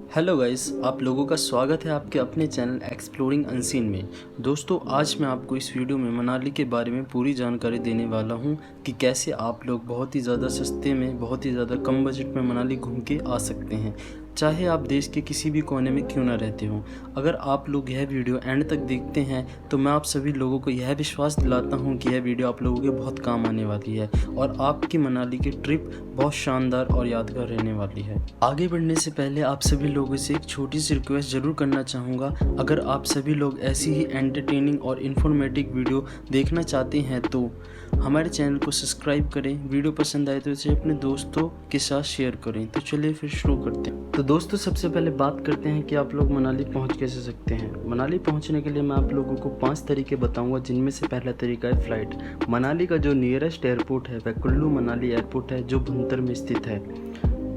Hello guys, आप लोगों का स्वागत है आपके अपने चैनल एक्सप्लोरिंग अनसीन में। दोस्तों, आज मैं आपको इस वीडियो में मनाली के बारे में पूरी जानकारी देने वाला हूं कि कैसे आप लोग बहुत ही ज़्यादा सस्ते में, बहुत ही ज़्यादा कम बजट में मनाली घूम के आ सकते हैं, चाहे आप देश के किसी भी कोने में क्यों ना रहते हों। अगर आप लोग यह वीडियो एंड तक देखते हैं तो मैं आप सभी लोगों को यह विश्वास दिलाता हूं कि यह वीडियो आप लोगों के बहुत काम आने वाली है और आपकी मनाली की ट्रिप बहुत शानदार और यादगार रहने वाली है। आगे बढ़ने से पहले आप सभी लोगों से एक छोटी सी रिक्वेस्ट ज़रूर करना चाहूँगा। अगर आप सभी लोग ऐसी ही एंटरटेनिंग और इन्फॉर्मेटिव वीडियो देखना चाहते हैं तो हमारे चैनल को सब्सक्राइब करें। वीडियो पसंद आए तो इसे अपने दोस्तों के साथ शेयर करें। तो चलिए फिर शुरू करते हैं। तो दोस्तों, सबसे पहले बात करते हैं कि आप लोग मनाली पहुंच कैसे सकते हैं। मनाली पहुंचने के लिए मैं आप लोगों को 5 तरीके बताऊंगा, जिनमें से पहला तरीका है फ़्लाइट। मनाली का जो नियरेस्ट एयरपोर्ट है वह कुल्लू मनाली एयरपोर्ट है, जो भुंतर में स्थित है।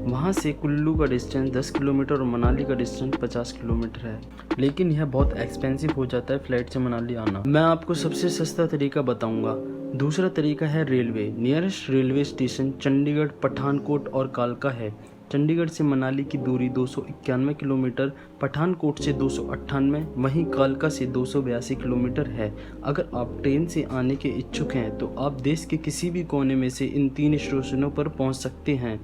वहाँ से कुल्लू का डिस्टेंस 10 किलोमीटर और मनाली का डिस्टेंस 50 किलोमीटर है, लेकिन यह बहुत एक्सपेंसिव हो जाता है फ़्लाइट से मनाली आना। मैं आपको सबसे सस्ता तरीका बताऊंगा। दूसरा तरीका है railway. Nearest railway station Chandigarh, Pathankot और कालका है। चंडीगढ़ से मनाली की दूरी 291 किलोमीटर, पठानकोट से 298, वहीं कालका से 282 किलोमीटर है। अगर आप ट्रेन से आने के इच्छुक हैं तो आप देश के किसी भी कोने में से इन 3 स्टेशनों पर पहुंच सकते हैं।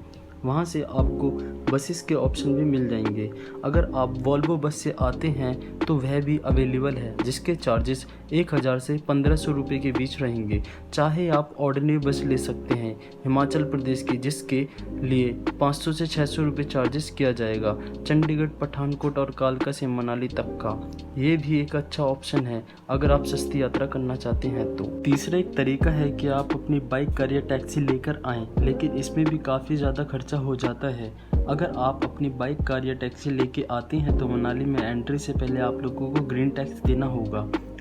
वहां से आपको बसेस के ऑप्शन भी मिल जाएंगे। अगर आप वॉल्वो बस से आते हैं तो वह भी अवेलेबल है, जिसके चार्जेस 1000 से 1500 रुपये के बीच रहेंगे। चाहे आप ऑर्डिनरी बस ले सकते हैं हिमाचल प्रदेश की, जिसके लिए 500 से 600 रुपये चार्जेस किया जाएगा। चंडीगढ़, पठानकोट और कालका से मनाली तक का ये भी एक अच्छा ऑप्शन है अगर आप सस्ती यात्रा करना चाहते हैं तो। तीसरा एक तरीका है कि आप अपनी बाइक, कार या टैक्सी लेकर आएँ, लेकिन इसमें भी काफ़ी ज़्यादा खर्चा हो जाता है। अगर आप अपनी बाइक, कार या टैक्सी लेके आते हैं तो मनाली में एंट्री से पहले आप लोगों को ग्रीन टैक्स देना होगा।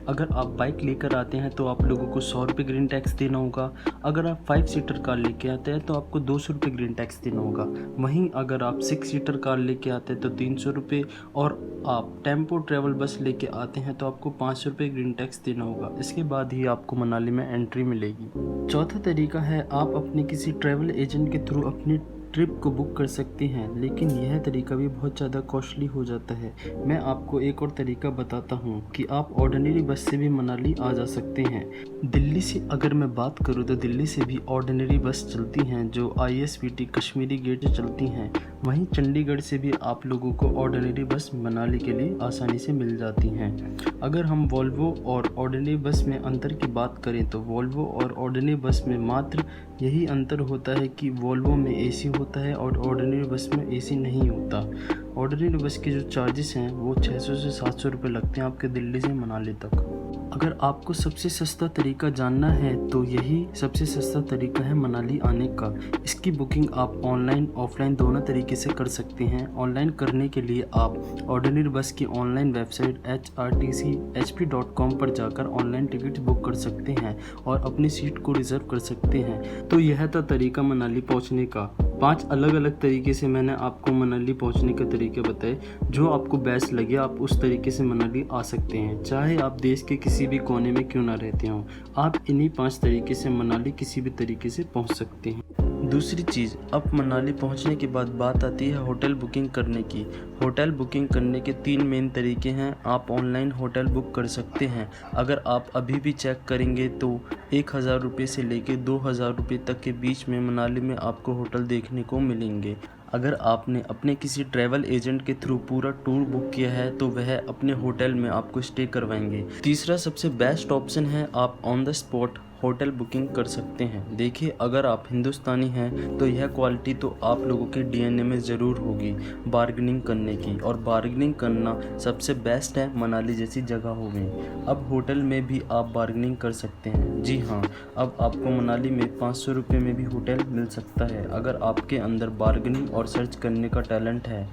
अगर आप बाइक लेकर आते हैं तो आप लोगों को 100 रुपये ग्रीन टैक्स देना होगा। अगर आप 5 सीटर कार लेके आते हैं तो आपको 200 रुपये ग्रीन टैक्स देना होगा। वहीं अगर आप 6 सीटर कार लेके आते हैं तो 300 रुपये, और आप टेम्पो ट्रैवल बस लेके आते हैं तो आपको 500 रुपये ग्रीन टैक्स देना होगा। इसके बाद ही आपको मनाली में एंट्री मिलेगी। चौथा तरीका है आप अपने किसी ट्रैवल एजेंट के थ्रू अपनी ट्रिप को बुक कर सकते हैं, लेकिन यह तरीका भी बहुत ज़्यादा कॉस्टली हो जाता है। मैं आपको एक और तरीका बताता हूँ कि आप ऑर्डिनरी बस से भी मनाली आ जा सकते हैं। दिल्ली से अगर मैं बात करूँ तो दिल्ली से भी ऑर्डिनरी बस चलती हैं, जो ISBT कश्मीरी गेट से चलती हैं। वहीं चंडीगढ़ से भी आप लोगों को ऑर्डिनरी बस मनाली के लिए आसानी से मिल जाती हैं। अगर हम वॉल्वो और ऑर्डिनरी बस में अंतर की बात करें तो वॉल्वो और ऑर्डिनरी बस में मात्र यही अंतर होता है कि वॉल्वो में AC होता है और ऑर्डिनरी बस में AC नहीं होता। ऑर्डिनरी बस के जो चार्जेस हैं वो 600 से 700 रुपये लगते हैं आपके दिल्ली से मनाली तक। अगर आपको सबसे सस्ता तरीका जानना है तो यही सबसे सस्ता तरीका है मनाली आने का। इसकी बुकिंग आप ऑनलाइन, ऑफलाइन दोनों तरीके से कर सकते हैं। ऑनलाइन करने के लिए आप ऑर्डिनरी बस की ऑनलाइन वेबसाइट hrtchp.com पर जाकर ऑनलाइन टिकट बुक कर सकते हैं और अपनी सीट को रिजर्व कर सकते हैं। तो यह था तरीका मनाली पहुंचने का। 5 अलग अलग तरीके से मैंने आपको मनाली पहुंचने के तरीके बताए। जो आपको बेस्ट लगे आप उस तरीके से मनाली आ सकते हैं, चाहे आप देश के किसी भी कोने में क्यों ना रहते हों। आप इन्हीं 5 तरीके से मनाली किसी भी तरीके से पहुंच सकते हैं। दूसरी चीज़, अब मनाली पहुंचने के बाद बात आती है होटल बुकिंग करने की। होटल बुकिंग करने के 3 मेन तरीके हैं। आप ऑनलाइन होटल बुक कर सकते हैं। अगर आप अभी भी चेक करेंगे तो 1000 रुपये से लेकर 2000 रुपये तक के बीच में मनाली में आपको होटल देखने को मिलेंगे। अगर आपने अपने किसी ट्रैवल एजेंट के थ्रू पूरा टूर बुक किया है तो वह अपने होटल में आपको स्टे करवाएंगे। तीसरा सबसे बेस्ट ऑप्शन है, आप on the spot hotel booking कर सकते हैं। देखिए, अगर आप हिंदुस्तानी हैं तो यह क्वालिटी तो आप लोगों के DNA में ज़रूर होगी बार्गेनिंग करने की, और बार्गेनिंग करना सबसे बेस्ट है मनाली जैसी जगहों में। अब होटल में भी आप बार्गेनिंग कर सकते हैं। जी हाँ, अब आपको मनाली में 500 रुपये में भी होटल मिल सकता है अगर आपके अंदर बार्गेनिंग और सर्च करने का टैलेंट है।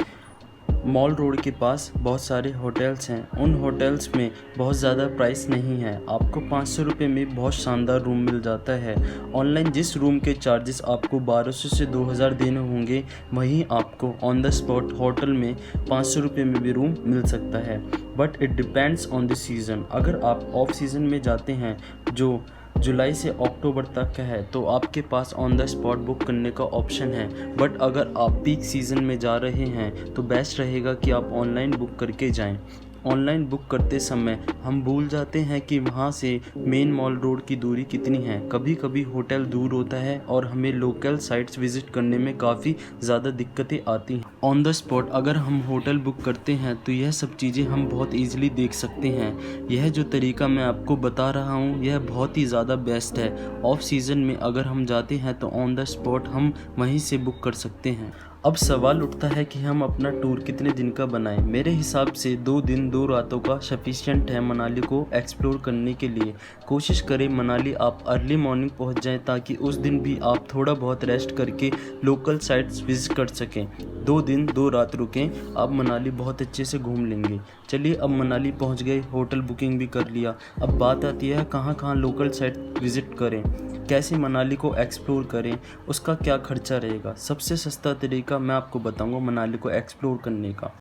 मॉल रोड के पास बहुत सारे होटल्स हैं। उन होटल्स में बहुत ज़्यादा प्राइस नहीं है। आपको 500 रुपये में बहुत शानदार रूम मिल जाता है। ऑनलाइन जिस रूम के चार्जेस आपको 1200 से 2000 देने होंगे, वहीं आपको ऑन द स्पॉट होटल में 500 रुपये में भी रूम मिल सकता है। But it depends on the season. अगर आप ऑफ सीज़न में जाते हैं, जो जुलाई से अक्टूबर तक का है तो आपके pass on the spot book करने का ऑप्शन है। बट अगर आप पीक सीज़न में जा रहे हैं तो बेस्ट रहेगा कि आप ऑनलाइन बुक करके जाएं। ऑनलाइन बुक करते समय हम भूल जाते हैं कि वहाँ से मेन मॉल रोड की दूरी कितनी है। कभी कभी होटल दूर होता है और हमें लोकल साइट्स विज़िट करने में काफ़ी ज़्यादा दिक्कतें आती हैं। ऑन द स्पॉट अगर हम होटल बुक करते हैं तो यह सब चीज़ें हम बहुत ईजिली देख सकते हैं। यह जो तरीका मैं आपको बता रहा हूँ यह बहुत ही ज़्यादा बेस्ट है। ऑफ सीज़न में अगर हम जाते हैं तो ऑन द स्पॉट हम वहीं से बुक कर सकते हैं। अब सवाल उठता है कि हम अपना टूर कितने दिन का बनाएं। मेरे हिसाब से 2 दिन 2 रातों का सफिशिएंट है मनाली को एक्सप्लोर करने के लिए। कोशिश करें मनाली आप अर्ली मॉर्निंग पहुंच जाएं ताकि उस दिन भी आप थोड़ा बहुत रेस्ट करके लोकल साइट्स विजिट कर सकें। 2 दिन 2 रात रुकें, आप मनाली बहुत अच्छे से घूम लेंगे। चलिए अब मनाली पहुंच गए, होटल बुकिंग भी कर लिया। अब बात आती है कहाँ कहाँ लोकल साइट विज़िट करें, कैसे मनाली को एक्सप्लोर करें, उसका क्या खर्चा रहेगा। सबसे सस्ता तरीका मैं आपको बताऊंगा मनाली को एक्सप्लोर करने का।